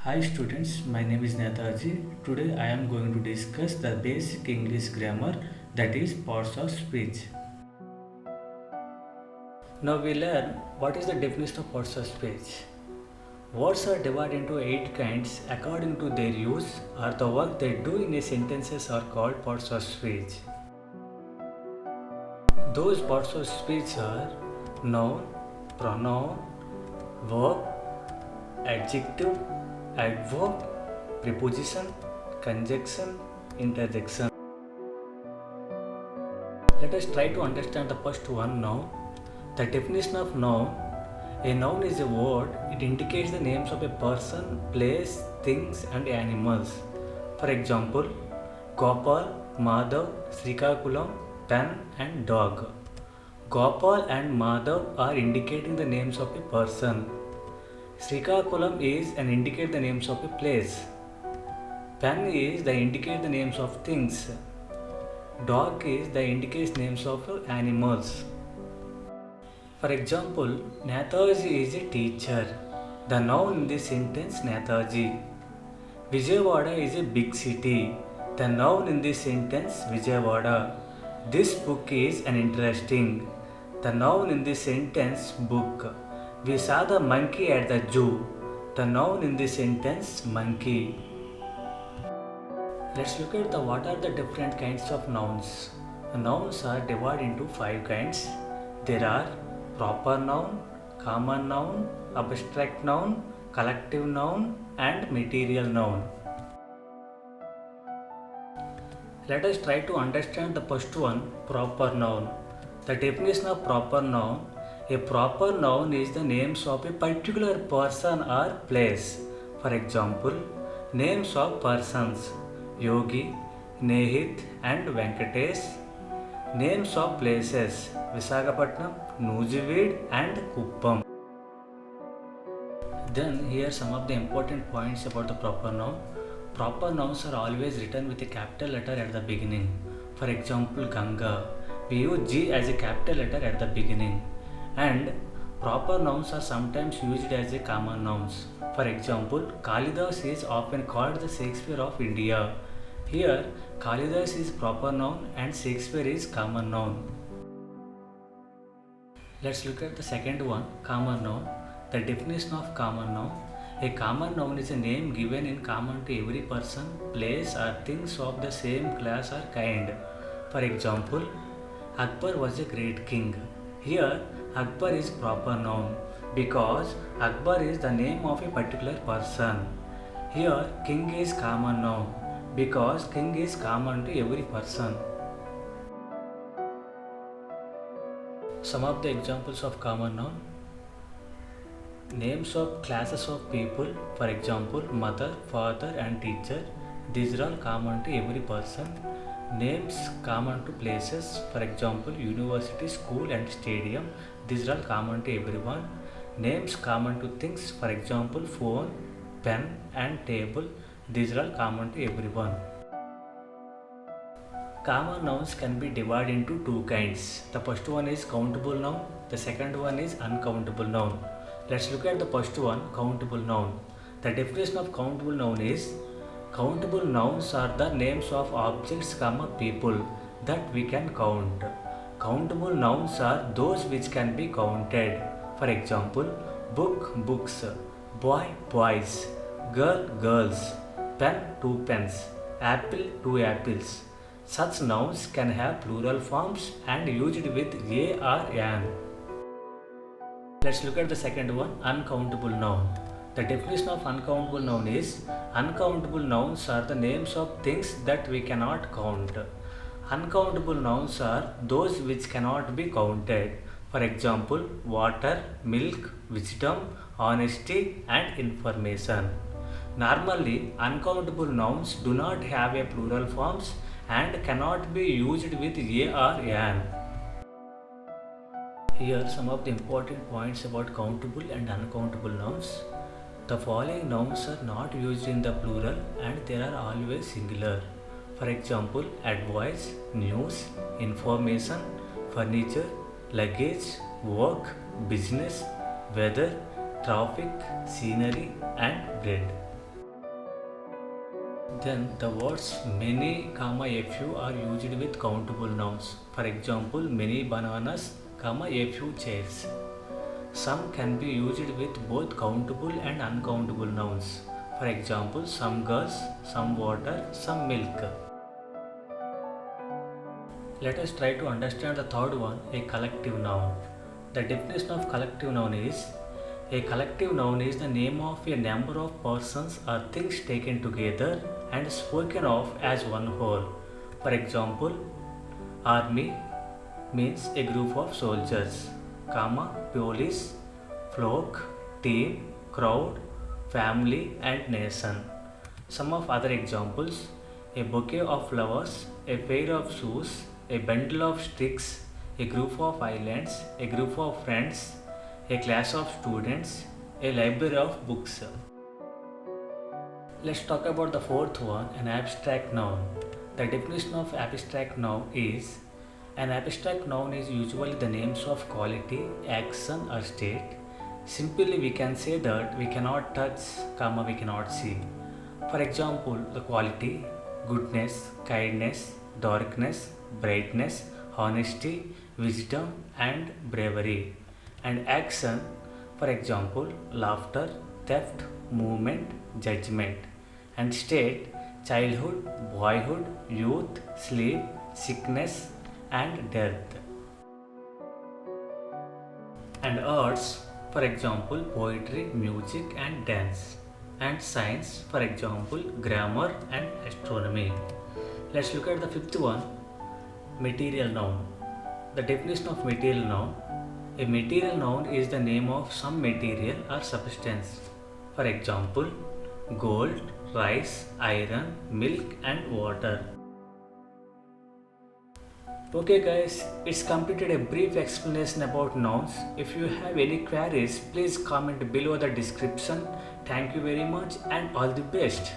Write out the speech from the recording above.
Hi students, my name is Netaji. Today I am going to discuss the basic English grammar, that is parts of speech. Now we learn what is the definition of parts of speech. Words are divided into 8 kinds according to their use or the work they do in a sentences are called parts of speech. Those parts of speech are noun, pronoun, verb, adjective, adverb, preposition, conjunction, interjection. Let us try to understand the first one now. The definition of noun. A noun is a word. It indicates the names of a person, place, things and animals. For example, Gopal, Madhav, Srikakulam, pen and dog. Gopal and Madhav are indicating the names of a person. Srikakulam is and indicate the names of a place. Pen is the indicate the names of things. Dog is the indicates names of animals. For example, Netaji is a teacher. The noun in this sentence Netaji. Vijayawada is a big city. The noun in this sentence Vijayawada. This book is an interesting. The noun in this sentence book. We saw the monkey at the zoo. The noun in this sentence monkey. Let's look at what are the different kinds of nouns. The nouns are divided into 5 kinds. There are proper noun, common noun, abstract noun, collective noun and material noun. Let us try to understand the first one, proper noun. The definition of proper noun. A proper noun is the names of a particular person or place. For example, names of persons Yogi, Nehit and Venkatesh. Names of places Visakhapatnam, Nujivide and Kuppam. Then here some of the important points about the proper noun. Proper nouns are always written with a capital letter at the beginning. For example, Ganga. We use G as a capital letter at the beginning. And proper nouns are sometimes used as a common nouns. For example, Kalidas is often called the Shakespeare of India. Here, Kalidas is proper noun and Shakespeare is common noun. Let's look at the second one, common noun. The definition of common noun. A common noun is a name given in common to every person, place or things of the same class or kind. For example, Akbar was a great king. Here, Akbar is proper noun because Akbar is the name of a particular person. Here, king is common noun because king is common to every person. Some of the examples of common noun. Names of classes of people, for example, mother, father and teacher. These are all common to every person. Names common to places, for example, university, school and stadium. These are all common to everyone. Names common to things, for example, phone, pen and table. These are all common to everyone. Common nouns can be divided into 2 kinds. The first one is countable noun. The second one is uncountable noun. Let's look at the first one, countable noun. The definition of countable noun is countable nouns are the names of objects, people that we can count. Countable nouns are those which can be counted. For example, book, books, boy, boys, girl, girls, pen, 2 pens, apple, 2 apples. Such nouns can have plural forms and used with a or an. Let's look at the second one, uncountable noun. The definition of uncountable noun is uncountable nouns are the names of things that we cannot count. Uncountable nouns are those which cannot be counted. For example, water, milk, wisdom, honesty and information. Normally, uncountable nouns do not have a plural forms and cannot be used with a or an. Here some of the important points about countable and uncountable nouns. The following nouns are not used in the plural and they are always singular. For example, advice, news, information, furniture, luggage, work, business, weather, traffic, scenery and bread. Then the words many, comma a few are used with countable nouns. For example, many bananas, comma a few chairs. Some can be used with both countable and uncountable nouns. For example, some girls, some water, some milk. Let us try to understand the third one, a collective noun. The definition of collective noun is a collective noun is the name of a number of persons or things taken together and spoken of as one whole. For example, army means a group of soldiers, comma, police, flock, team, crowd, family, and nation. Some of other examples, a bouquet of flowers, a pair of shoes, a bundle of sticks, a group of islands, a group of friends, a class of students, a library of books. Let's talk about the fourth one, an abstract noun. The definition of abstract noun is an abstract noun is usually the names of quality, action, or state. Simply, we can say that we cannot touch, comma, we cannot see. For example, the quality, goodness, kindness, darkness, brightness, honesty, wisdom, and bravery. And action, for example, laughter, theft, movement, judgment. And state, childhood, boyhood, youth, sleep, sickness, and death. And arts, for example, poetry, music, and dance. And science, for example, grammar and astronomy. Let's look at the fifth one, material noun. The definition of material noun. A material noun is the name of some material or substance. For example, gold, rice, iron, milk, and water. Okay guys, it's completed a brief explanation about nouns. If you have any queries, please comment below the description. Thank you very much and all the best.